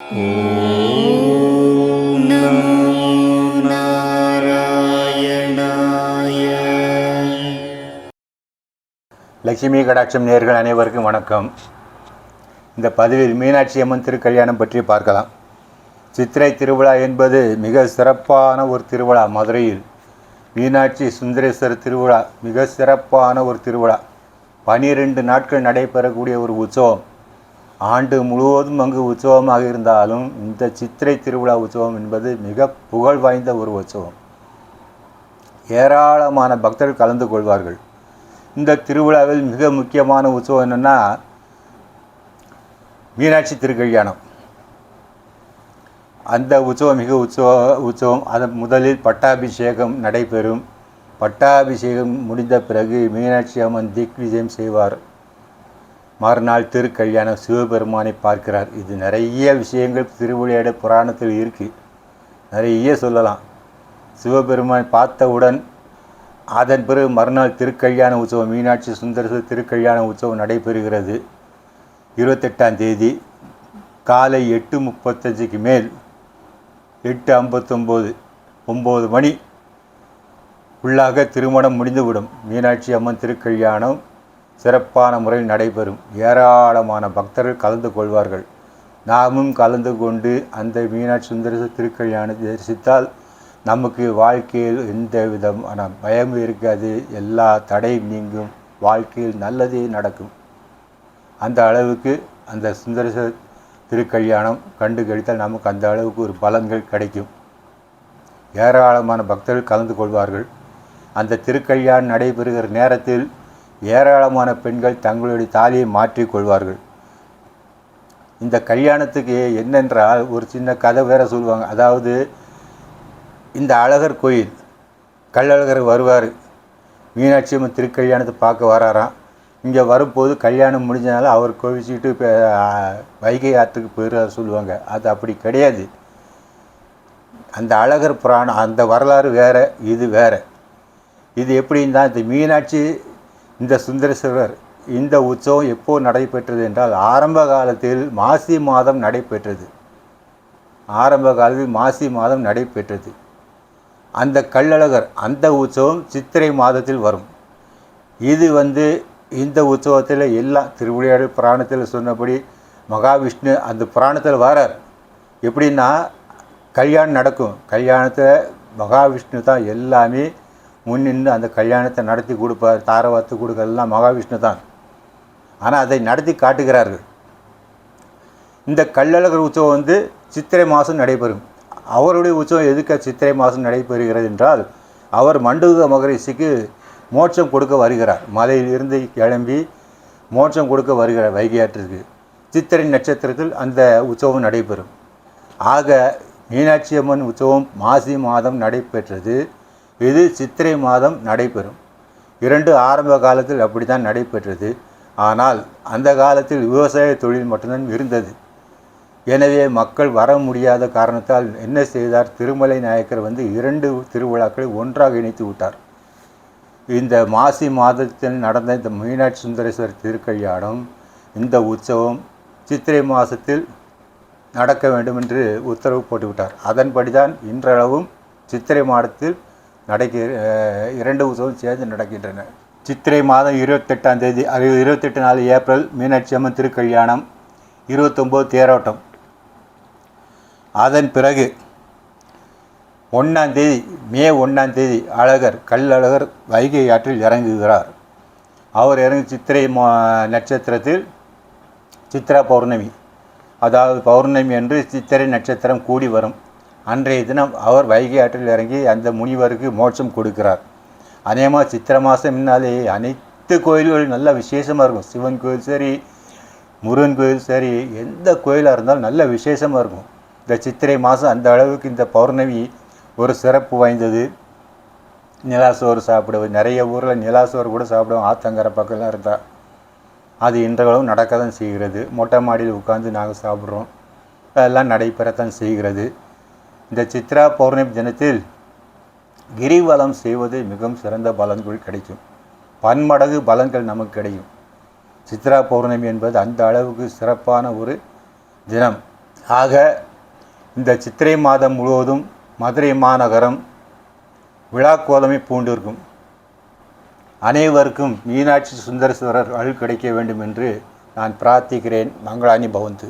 ஓம் நமோ நாராயணாய. லட்சுமி கடாட்சம் நேயர்கள் அனைவருக்கும் வணக்கம். இந்த பதிவில் மீனாட்சி அம்மன் திருக்கல்யாணம் பற்றி பார்க்கலாம். சித்திரை திருவிழா என்பது மிக சிறப்பான ஒரு திருவிழா. மதுரையில் மீனாட்சி சுந்தரேஸ்வரர் திருவிழா மிக சிறப்பான ஒரு திருவிழா. 12 நாட்கள் நடைபெறக்கூடிய ஒரு உற்சவம். ஆண்டு முழுவதும் அங்கு உற்சவமாக இருந்தாலும் இந்த சித்திரை திருவிழா உற்சவம் என்பது மிக புகழ் வாய்ந்த ஒரு உற்சவம். ஏராளமான பக்தர்கள் கலந்து கொள்வார்கள். இந்த திருவிழாவில் மிக முக்கியமான உற்சவம் என்னென்னா மீனாட்சி திருக்கல்யாணம். அந்த உற்சவம் மிக உற்சவம். அதன் முதலில் பட்டாபிஷேகம் நடைபெறும். பட்டாபிஷேகம் முடிந்த பிறகு மீனாட்சி அம்மன் திக்விஜயம் செய்வார். மறுநாள் திருக்கல்யாணம் சிவபெருமானை பார்க்கிறார். இது நிறைய விஷயங்கள் திருவிளையாட புராணத்தில் இருக்குது, நிறைய சொல்லலாம். சிவபெருமான் பார்த்தவுடன் அதன் பிறகு மறுநாள் திருக்கல்யாண உற்சவம், மீனாட்சி சுந்தரேஸ்வரர் திருக்கல்யாண உற்சவம் நடைபெறுகிறது. 28ஆம் தேதி காலை 8:35க்கு மேல் 8:59 9 மணி உள்ளாக திருமணம் முடிந்துவிடும். மீனாட்சி அம்மன் திருக்கல்யாணம் சிறப்பான முறையில் நடைபெறும். ஏராளமான பக்தர்கள் கலந்து கொள்வார்கள். நாமும் கலந்து கொண்டு அந்த மீனாட்சி சுந்தரேஸ்வரர் திருக்கல்யாணத்தை தரிசித்தால் நமக்கு வாழ்க்கையில் எந்த விதமான பயமும் இருக்காது, எல்லா தடையும் நீங்கும், வாழ்க்கையில் நல்லதே நடக்கும். அந்த அளவுக்கு அந்த சுந்தரேஸ்வரர் திருக்கல்யாணம் கண்டு கழித்தால் நமக்கு அந்த அளவுக்கு ஒரு பலன்கள் கிடைக்கும். ஏராளமான பக்தர்கள் கலந்து கொள்வார்கள். அந்த திருக்கல்யாணம் நடைபெறுகிற நேரத்தில் ஏராளமான பெண்கள் தங்களுடைய தாலியை மாற்றிக்கொள்வார்கள். இந்த கல்யாணத்துக்கு என்னென்றால் ஒரு சின்ன கதை வேற சொல்லுவாங்க. அதாவது இந்த அழகர் கோயில் கள்ளழகர் வருவார், மீனாட்சி அம்மன் திருக்கல்யாணத்தை பார்க்க வராராம். இங்கே வரும்போது கல்யாணம் முடிஞ்சனால அவர் கோவிச்சுட்டு வைகை ஆற்றுக்கு போயிடுறாரு சொல்லுவாங்க. அது அப்படி கிடையாது. அந்த அழகர் புராணம் அந்த வரலாறு வேறு, இது வேறு. இது எப்படின்னா இந்த மீனாட்சி இந்த சுந்தரேஸ்வரர் இந்த உற்சவம் எப்போது நடைபெற்றது என்றால் ஆரம்ப காலத்தில் மாசி மாதம் நடைபெற்றது. அந்த கள்ளழகர் அந்த உற்சவம் சித்திரை மாதத்தில் வரும். இது இந்த உற்சவத்தில் எல்லாம் திருவிளையாடல் புராணத்தில் சொன்னபடி மகாவிஷ்ணு அந்த புராணத்தில் வரார். எப்படின்னா கல்யாணம் நடக்கும். கல்யாணத்தில் மகாவிஷ்ணு தான் எல்லாமே முன்னின்று அந்த கல்யாணத்தை நடத்தி கொடுப்பார். தாரவாத்து கொடுக்கறதெல்லாம் மகாவிஷ்ணு தான். ஆனால் அதை நடத்தி காட்டுகிறார்கள். இந்த கள்ளழகர் உற்சவம் சித்திரை மாதம் நடைபெறும். அவருடைய உற்சவம் எதுக்கு சித்திரை மாதம் நடைபெறுகிறது என்றால் அவர் மண்டூக மகரிஷிக்கு மோட்சம் கொடுக்க வருகிறார். மலையிலிருந்து கிளம்பி மோட்சம் கொடுக்க வருகிறார் வைகை ஆற்றிற்கு. சித்திரை நட்சத்திரத்தில் அந்த உற்சவம் நடைபெறும். ஆக மீனாட்சி அம்மன் உற்சவம் மாசி மாதம் நடைபெற்றது. இது சித்திரை மாதம் நடைபெறும். 2 ஆரம்ப காலத்தில் அப்படி தான் நடைபெற்றது. ஆனால் அந்த காலத்தில் விவசாய தொழில் மட்டும்தான் இருந்தது. எனவே மக்கள் வர முடியாத காரணத்தால் என்ன செய்தார், திருமலை நாயக்கர் 2 திருவிழாக்களை ஒன்றாக இணைத்து விட்டார். இந்த மாசி மாதத்தில் நடந்த இந்த மீனாட்சி சுந்தரேஸ்வரர் திருக்கல்யாணம் இந்த உற்சவம் சித்திரை மாதத்தில் நடக்க வேண்டும் என்று உத்தரவு போட்டுவிட்டார். அதன்படி தான் இன்றளவும் சித்திரை மாதத்தில் 2 உற்சவம் சேர்ந்து நடக்கின்றன. சித்திரை மாதம் 28ஆம் தேதி 28 நாள் ஏப்ரல் மீனாட்சி அம்மன் திருக்கல்யாணம், 29 தேரோட்டம். அதன் பிறகு 1ஆம் தேதி மே 1ஆம் தேதி கள்ளழகர் வைகை ஆற்றில் இறங்குகிறார். அவர் இறங்கி சித்திரை நட்சத்திரத்தில் சித்ரா பௌர்ணமி, அதாவது பௌர்ணமி என்று சித்திரை நட்சத்திரம் கூடி வரும். அன்றைய தினம் அவர் வைகை ஆற்றில் இறங்கி அந்த முனிவருக்கு மோட்சம் கொடுக்கிறார். அதேமாக சித்திரை மாதம் முன்னாலே அனைத்து கோயில்களும் நல்ல விசேஷமாக இருக்கும். சிவன் கோயில் சரி, முருகன் கோயில் சரி, எந்த கோயிலாக இருந்தாலும் நல்ல விசேஷமாக இருக்கும். இந்த சித்திரை மாதம் அந்த அளவுக்கு இந்த பௌர்ணமி ஒரு சிறப்பு வாய்ந்தது. நிலாசோறு சாப்பிடுவது, நிறைய ஊரில் நிலாசோறு கூட சாப்பிடுவோம். ஆத்தங்கரை பக்கம்லாம் இருந்தால் அது இன்றளவும் நடக்க தான் செய்கிறது. மொட்டை மாடியில் உட்காந்து நாங்கள் சாப்பிட்றோம். அதெல்லாம் நடைபெறத்தான் செய்கிறது. இந்த சித்ரா பௌர்ணமி தினத்தில் கிரிவலம் செய்வது மிகவும் சிறந்த பலன்கள் கிடைக்கும். பன்மடங்கு பலன்கள் நமக்கு கிடைக்கும். சித்ரா பௌர்ணமி என்பது அந்த அளவுக்கு சிறப்பான ஒரு தினம். ஆக இந்த சித்திரை மாதம் முழுவதும் மதுரை மாநகரம் விழா கோலமை பூண்டிருக்கும். அனைவருக்கும் மீனாட்சி சுந்தரேஸ்வரர் அருள் கிடைக்க வேண்டும் என்று நான் பிரார்த்திக்கிறேன். மங்களானி பவந்து.